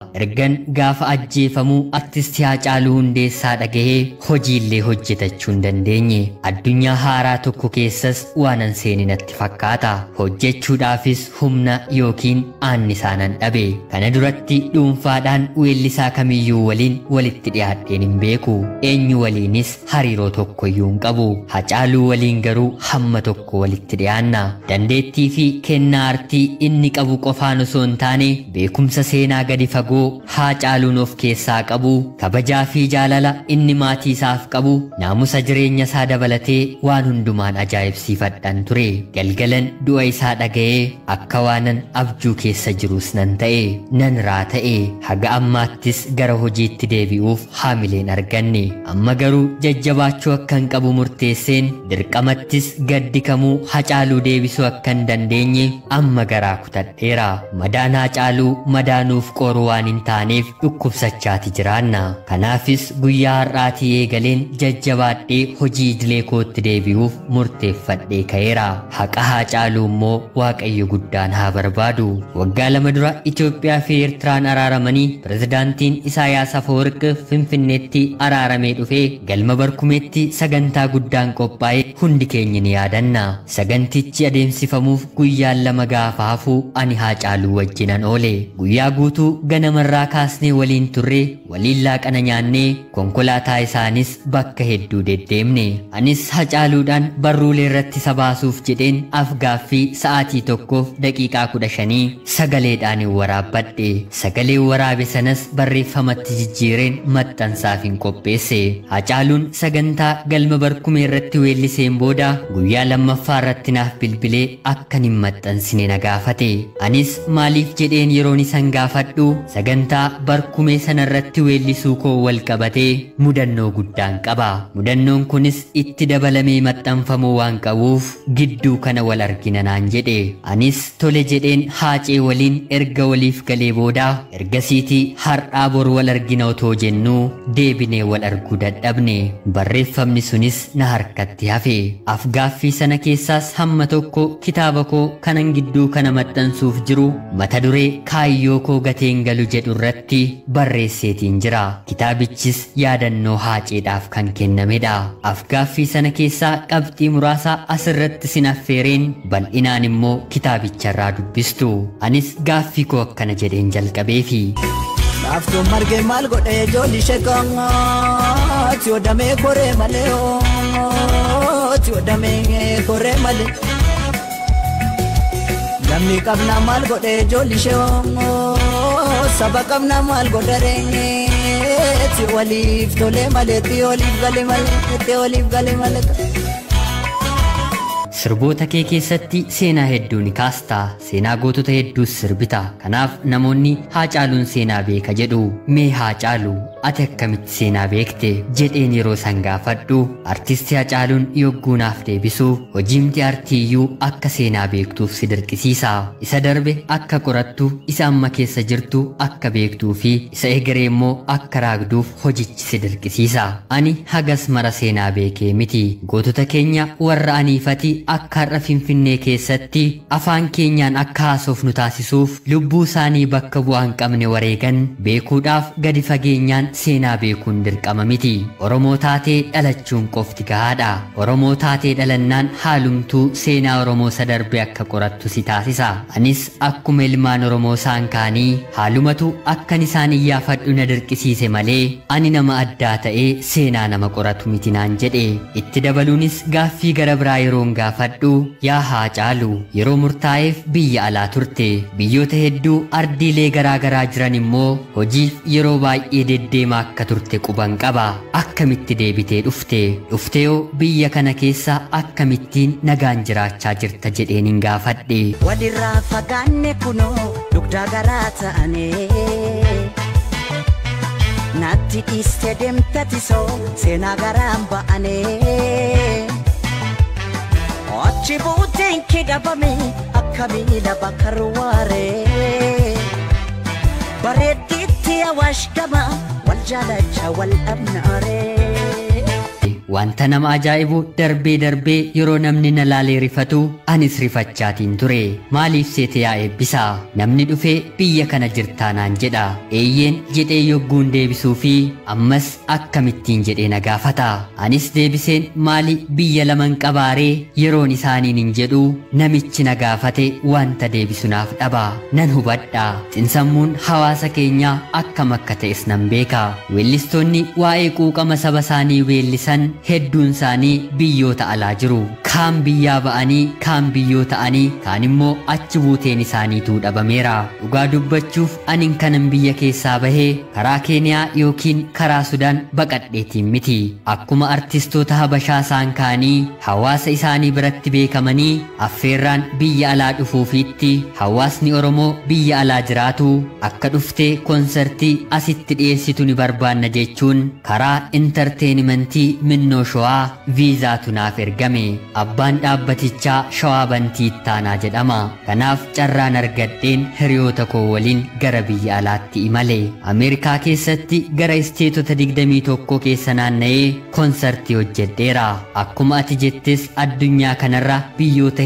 ergan gaafa ajjeefamuu artisti Haacaaluu Hundeessaa dhagahee hojiillee hojjetachuu hin dandeenye. Addunyaa haaraa tokko keessas waanan seeninatti fakkaata. Hojjechuudhaafis humna yookiin aannisaanan dhabe. Kana duratti dhuunfaadhaan weellisaa kamiyyuu waliin walitti dhiyaadheen hin beeku. Eenyu waliinis hariiroo tokkoyyuu hin qabu. Haacaaluu waliin garuu hamma tokko walitti dhiyaanna. Dandeettii fi kennaa artii inni qabu qofaan osoo hin taane beekumsa seenaa gadi fagoo Haacaaluun of keessaa qabu, kabajaa fi jaalala inni maatii isaaf qabu, naamusa jireenya isaa dabalatee waan hundumaan ajaa'ibsiifadhan ture. Galgalan du'a isaa dhaga'ee akka waanan abjuu keessa jirus nan ta'e, nan raata'e. Haga ammaattis gara hojiitti deebi'uuf haamileen arganne. Amma garuu jajjabaachuu akkan qabu murteesseen dirqamattis gaddi kamuu Haacaaluu deebisuu akkan dandeenye amma garaa kutadheera. Madaan Haacaaluu madaanuuf qoru waan hin taaneef dhukkubsachaati jiraanna. Kanaafis guyyaa har'aatii eegaleen jajjabaadhee hojii idilee kootti deebi'uuf murteeffadhee ka'eera. Haqa Haacaaluu immoo Waaqayyo guddaan haa barbaadu. Waggaa 2 dura Itoophiyaa fi Eertiraan araaramanii pirezidaantiin Isaayyaas Afeworqi Finfinneetti araaramee dhufee galma Barkumeetti sagantaa guddaan qophaa'e hundi keenya ni yaadanna. Sagantichi adeemsifamuuf guyyaan 2 gaafa hafu ani Haacaaluu wajjinan oole. Guyyaa guutuu ganamarraa kaasnee waliin turre, waliin laaqana nyaannee, konkolaataa isaanis bakka hedduu deddeemne. Anis Haacaaluudhaan barruulee irratti isa baasuuf jedheen afgaaffii sa'aatii tokkoof daqiiqaa 15 sagaleedhaan waraabbadhe. Sagalee waraabe sanas barreeffamatti jijjiireen maxxansaaf hin qopheesse. Haacaaluun sagantaa galma Barkumee irratti weelliseen booda guyyaa 2ffaa irratti naaf bilbilee akkan hin maxxansine na gaafate. Anis maaliif jedheen yeroon isan gaafadhu sagantaa Barkumee sanarratti weellisuu koo wal qabatee mudannoo guddaan qaba. Mudannoon kunis itti dabalamee maxxanfamuu waan qabuuf gidduu kana wal argina naan jedhe. Anis tole jedheen Haacee waliin erga waliif galee booda ergasiitii har'aa bor wal argina otoo jennuu deebinee wal arguu dadhabne. Barreeffamni sunis na harkatti hafe. Afgaaffii sana keessaas hamma tokko kitaaba koo kanan gidduu kana maxxansuuf jiru mata duree kaayyoo koo gateen galu jedhu irratti barreesseetiin jira. Kitaabichis yaadannoo Haaceedhaaf kan kennamedha. Afgaaffii sana keessaa qabxii muraasa asirratti sin affeereen bal'inaan immoo kitaabicharraa dubbistu. Anis gaaffii koo akkana jedheen jalqabeefi. Naaftuu margee maal godhee ijoolli sheekaa tiyodamee koree malee tiyodamee koree malee. Namni qabna maal godhee ijoolli sheekaa saba qabna maal godharee ti waliif tolee malee ti waliif galee malee ti waliif galee malee. Sirboota kee keessatti seenaa hedduu ni kaasta. Seenaa gootota hedduus sirbita. Kanaaf namoonni Haacaaluun seenaa beeka jedhu. Mee Haacaaluu ati akkamitti seenaa beekte jedheen yeroo san gaafadhu artisti Haacaaluun yogguu naaf deebisu hojiimti artiiyyuu akka seenaa beektuuf si dirqisiisa. Isa darbe akka qorattu, isa amma keessa jirtu akka beektuu fi isa egeree immoo akka raagduuf hojichi si dirqisiisa. Ani hagas mara seenaa beekee miti. Gootota keenya warra aniifati akka har'a Finfinnee keessatti afaan keenyaan akka haasofnu taasisuuf lubbuu isaanii bakka bu'aa hin qabne wareegan beekuudhaaf gadi fageenyaan seenaa beekuun dirqama miti. Oromoo taatee dhalachuun qofti gahaadha. Oromoo taatee dhalannaan haalumtuu seenaa Oromoo isa darbe akka qorattu si taasisa. Anis akkuma ilmaan Oromoo isaan kaanii haalumatu akkan isaan iyyaafadhu na dirqisiise malee ani nama addaa ta'ee seenaa nama qoratu miti naan jedhe. Itti dabaluunis gaaffii gara biraa yeroon gaafadhu yaa Haacaaluu yeroo murtaa'eef biyya alaa turte. Biyyoota hedduu ardiilee garaa garaa jiran immoo hojiif yeroo baay'ee deddeemaa akka turte quban qaba. Akkamitti deebitee dhufteeyoo biyya kana keessa akkamittiin nagaan jiraachaa jirta jedheen hin gaafadhe. Walirraa fagaanne kunoo dugdaa garaa ta'anii natti dhiiste deemtatisoo seenaa garaan ba'anii achi buuteen kee dhabame akka miila bakka ruwaaree bareeddiitti awaash gama wal jaalacha wal dhabnaaree. wanta nama ajaa'ibu darbee darbee yeroo namni na laalee rifatu anis rifachaatiin ture. Maaliif seete yaa eebbisaa namni dhufee biyya kana jirtaa naan jedha. Eeyyeen jedhee yogguun deebisuu fi ammas akkamittiin jedhee na gaafata. Anis deebiseen maali biyya laman qabaaree yeroon isaaniin hin jedhu namichi na gaafate wanta deebisu naaf dhaba. Nan hubadha xinsammuun hawaasa keenyaa akkam akka ta'es nan beeka. Weellistoonni waa'ee quuqama saba isaanii weellisan hedduun isaanii biyyoota alaa jiru. Kaan biyyaa ba'anii kaan biyyoo ta'anii kaan immoo achi buuteen isaaniituu dhabameera. Dhugaa dubbachuuf anin kanan biyya keessaa bahee karaa Keeniyaa yookiin karaa Sudaan baqadheetiin miti. Akkuma artistoota Habashaa isaan kaanii hawaasa isaanii biratti beekamanii affeerraan biyya alaa dhufuufiitti hawaasni Oromoo biyya alaa jiraatu akka dhuftee konsertii asitti dhiyeessitu ni barbaanna jechuun karaa intarteenimentii Minnoo Showaa viizaatu naaf ergame. Abbaan dhaabbatichaa Shawaa Bantii Ittaanaa jedhama. Kanaaf carraan argadheen hiriyoota koo waliin gara biyya alaatti imale. Ameerikaa keessatti gara isteetota 21 keessa naanna'ee konsertii hojjedheera. Akkuma ati jettes addunyaa kanarra biyyoota